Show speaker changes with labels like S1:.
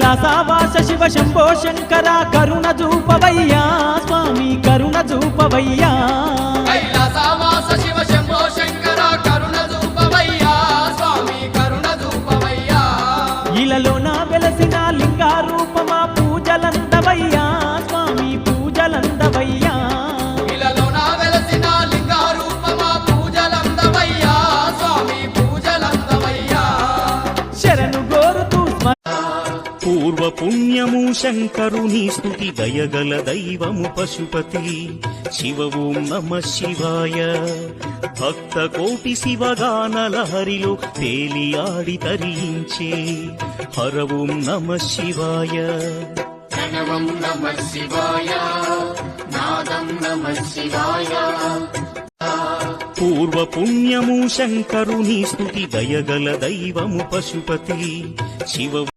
S1: కైలాసవాస శివ శంభో శంకర కరుణ చూపవయ్యా స్వామి కరుణ చూపవయ్యా
S2: కైలాసవాస శివ శంభో శంకర కరుణ చూపవయ్యా స్వామి కరుణ చూపవయ్యా
S1: ఇలలోన వెలసిన లింగా రూపమా పూజలందవయ్యా స్వామి పూజలందవయ్యా
S2: ఇలలోన వెలసిన లింగా రూపమా పూజలందవయ్యా స్వామి పూజలందవయ్యా
S1: శరణు గోరుతూ
S3: పూర్వ పుణ్యము శంకరుని స్తుతి దయగల దైవము పశుపతి శివ ఓం నమ శివాయ భక్త కోటి శివగానల హరిలో తేలియాడి తరించే హర ఓం నమ శివాయ
S2: ప్రణవం నమః శివాయ నాదం నమః శివాయ
S3: పూర్వ పుణ్యము శంకరుని స్తుతి దయగల దైవము పశుపతి శివ